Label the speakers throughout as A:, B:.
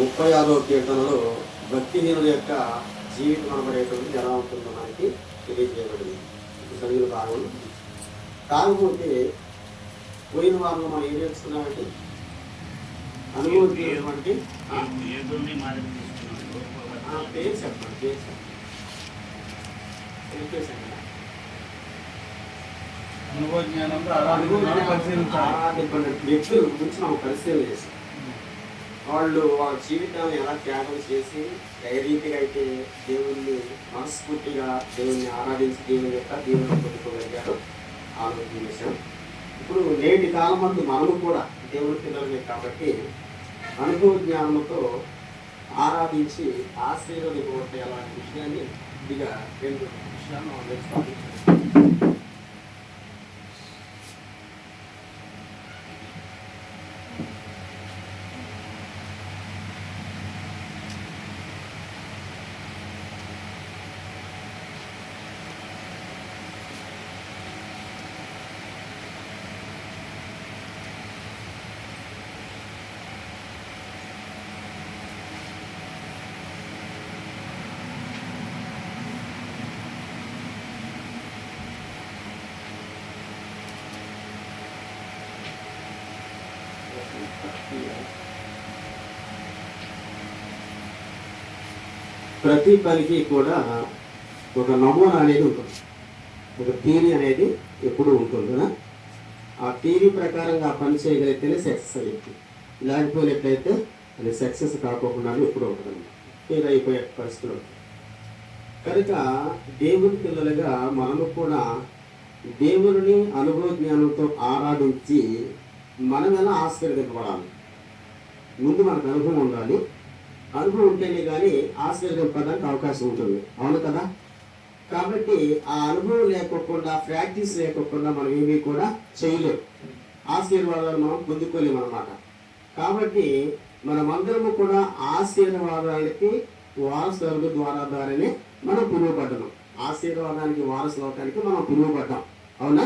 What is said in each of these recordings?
A: 36వ కీర్తనలో భక్తిహీనుల యొక్క జీవితం అనబడేటువంటిది ఎలా ఉంటుందో మనకి తెలియజేయబడింది. చదివిన భాగంలో కాకపోతే పోయిన వారంలో మనం ఏం నేర్చుకున్నామంటే అనుభూతి పేరు చెప్పండి. వ్యక్తుల గురించి మనం పరిశీలన చేస్తాం. వాళ్ళ జీవితాన్ని ఎలా త్యాగం చేసి ఏ రీతిగా అయితే దేవుణ్ణి మనస్ఫూర్తిగా దేవుణ్ణి ఆరాధించి దేవుని పొందుకోగలిగారో ఆలోచన చేశాం. ఇప్పుడు నేటి కాలం మందు మనము కూడా దేవుని పిల్లలమే కాబట్టి అనుభవ జ్ఞానంతో ఆరాధించి ఆశీర్వదించబడతాయి అలాంటి విషయాన్ని ఇదిగా 2 విషయాలు మనం తెలుసుకోవాలి. ప్రతి పనికి కూడా ఒక నమూనా అనేది ఉంటుంది, ఒక థియరీ అనేది ఎప్పుడు ఉంటుంది కదా. ఆ థియరీ ప్రకారంగా ఆ పని చేయగలిగితేనే సక్సెస్ అయ్యింది, లేకపోయినట్లయితే అది సక్సెస్ కాకోకుండా ఎప్పుడు ఉంటుంది, ఫెయిల్ అయిపోయే పరిస్థితులు ఉంటుంది. కనుక దేవుని పిల్లలుగా మనము కూడా దేవుని అనుభవ జ్ఞానంతో ఆరాధించి మనం ఎలా ఆశీర్వదింపబడాలి. ముందు మనకు అనుభవం ఉండాలి, అనుభవం ఉంటేనే కానీ ఆశీర్వదింపడానికి అవకాశం ఉంటుంది, అవును కదా. కాబట్టి ఆ అనుభవం లేకోకుండా ప్రాక్టీస్ లేకోకుండా మనం ఏమీ కూడా చేయలేము, ఆశీర్వాదాలు మనం పొందుకోలేము అన్నమాట. కాబట్టి మనమందరము కూడా ఆశీర్వాదానికి వారసుల ద్వారానే మనం పిలువబడ్డాం, ఆశీర్వాదానికి వారసులు అవడానికి మనం పిలువబడ్డాం, అవునా.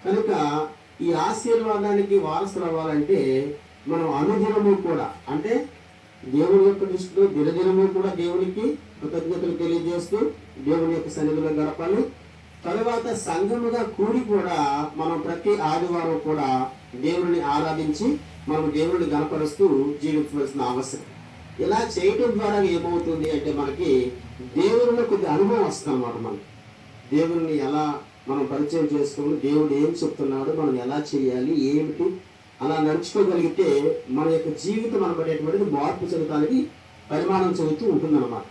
A: కనుక ఈ ఆశీర్వాదానికి వారసులు అవ్వాలంటే మనం అనుదినము కూడా అంటే దేవుని యొక్క దృష్టిలో దినదినము కూడా దేవునికి కృతజ్ఞతలు తెలియజేస్తూ దేవుని యొక్క సన్నిధిలో గడపాలి. తర్వాత సంఘముగా కూడి కూడా మనం ప్రతి ఆదివారం కూడా దేవుని ఆరాధించి మనం దేవుని గణపరుస్తూ జీవించవలసిన అవసరం. ఇలా చేయటం ద్వారా ఏమవుతుంది అంటే మనకి దేవునిలో కొద్ది అనుభవం వస్తుంది అన్నమాట. మనం దేవుని ఎలా మనం పరిచయం చేసుకోవాలి, దేవుడు ఏం చెప్తున్నాడు, మనం ఎలా చేయాలి, ఏమిటి అలా నడుచుకోగలిగితే మన యొక్క జీవితం అనబడేటువంటిది మార్పు చెందడానికి పరిమాణం చెందుతూ ఉంటుందన్నమాట.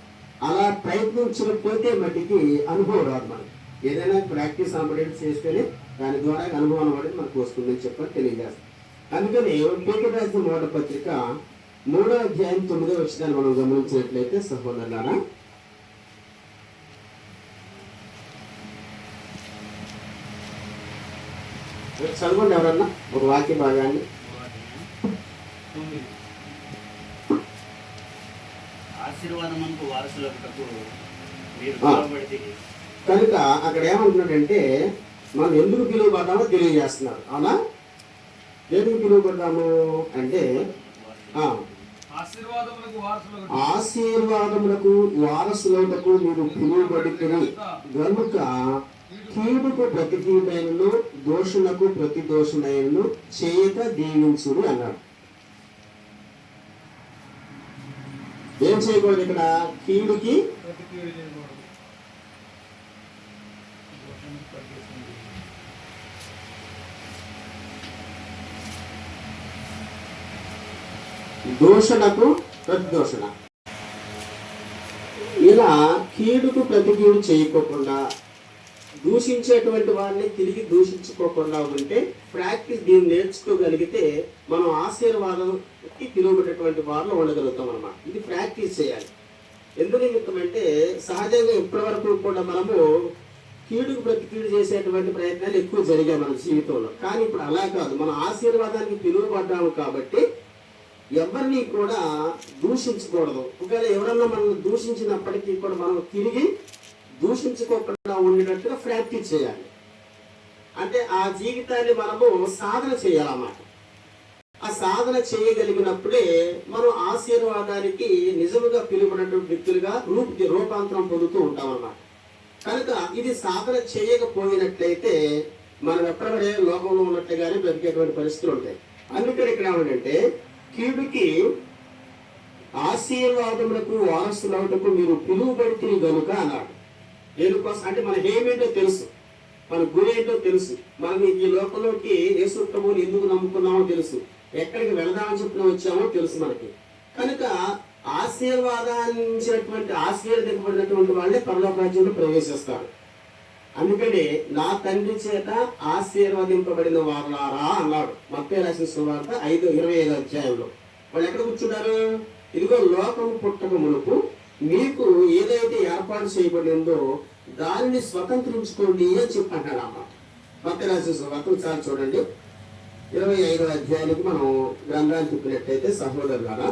A: అలా ప్రయత్నించకపోతే మట్టికి అనుభవం రాదు. మనకి ఏదైనా ప్రాక్టీస్ అనబడేది చేస్తేనే దాని ద్వారా అనుభవం అనబడేది మనకు వస్తుందని చెప్పని తెలియజేస్తాం. అందుకని పేతురు రాసిన మొదటి పత్రిక 3వ అధ్యాయం 9వ వచనాన్ని మనం గమనించినట్లయితే సహోదరులారా, చదవండి ఎవరన్నా ఒక వాక్య భాగాన్ని. కనుక అక్కడ ఏమంటున్నాడంటే మనం ఎందుకు పిలువబడ్డామో తెలియజేస్తున్నారు, అవునా. ఎందుకు పిలువబడ్డాము అంటే ఆశీర్వాదములకు వారసులకు మీరు పిలువబడుతున్నారు గనుక కీడుకు ప్రతి కీడైనను దోషులకు ప్రతి దోషుడైనను చేయక దీవించుడు అన్నాడు. ఏం చేయకూడదు ఇక్కడ? కీడుకి దోషణకు ప్రతి దోషణ, ఇలా కీడుకు ప్రతి కీడు చేయకోకుండా దూషించేటువంటి వారిని తిరిగి దూషించుకోకుండా ఉంటే ప్రాక్టీస్ దీన్ని నేర్చుకోగలిగితే మనం ఆశీర్వాదంకి పిలువబడేటువంటి వారిలో ఉండగలుగుతాం అన్నమాట. ఇది ప్రాక్టీస్ చేయాలి. ఎందుకు నిమిత్తమంటే సహజంగా ఇప్పటి వరకు కూడా మనము కీడుకు ప్రతి కీడు చేసేటువంటి ప్రయత్నాలు ఎక్కువ జరిగాయి మన జీవితంలో. కానీ ఇప్పుడు అలా కాదు, మనం ఆశీర్వాదానికి పిలువబడ్డాము కాబట్టి ఎవరిని కూడా దూషించకూడదు. ఒకవేళ ఎవరన్నా మనం దూషించినప్పటికీ కూడా మనం తిరిగి దూషించుకోకుండా ఉండేటట్టుగా ప్రాక్టీస్ చేయాలి. అంటే ఆ జీవితాన్ని మనము సాధన చేయాలన్నమాట. ఆ సాధన చేయగలిగినప్పుడే మనం ఆశీర్వాదానికి నిజముగా పిలువబడినటువంటి వ్యక్తులుగా రూపాంతరం పొందుతూ ఉంటాం అన్నమాట. కనుక ఇది సాధన చేయకపోయినట్లయితే మనం ఎప్పటికీ లోకంలో ఉన్నట్లుగానే బ్రతికేటువంటి పరిస్థితులు ఉంటాయి. అందుకని ఇక్కడ ఏమంటే కీడుకి ఆశీర్వాదములకు వారసులవుటకు మీరు పిలువబడితే గనుక అన్నాడు. దేనికోసం అంటే మన ఏమేంటో తెలుసు, మన గురి ఏంటో తెలుసు, మనం ఈ లోకంలోకి యేసు ప్రభువుని ఎందుకు నమ్ముకున్నామో తెలుసు, ఎక్కడికి వెళదామని చెప్పిన వచ్చామో తెలుసు మనకి. కనుక ఆశీర్వదించబడినటువంటి వాళ్ళే పరలోక రాజ్యంలో ప్రవేశిస్తారు. అందుకని నా తండ్రి చేత ఆశీర్వదింపబడిన వారులారా అన్నాడు మత్తయి రాసిన సువార్త 5:25 అధ్యాయంలో. వాళ్ళు ఎక్కడ కూర్చుంటారు? ఇదిగో లోకము పుట్టక మునుపు మీకు ఏదైతే ఏర్పాటు చేయబడిందో దానిని స్వతంత్రించుకోండి అని చెప్పి అంటాడు అన్నమాట. మత్తయి రాసిన సువార్త ఒకసారి చూడండి, 25వ అధ్యాయానికి మనం గ్రంథాన్ని తిప్పినట్టయితే సహోదరులారా,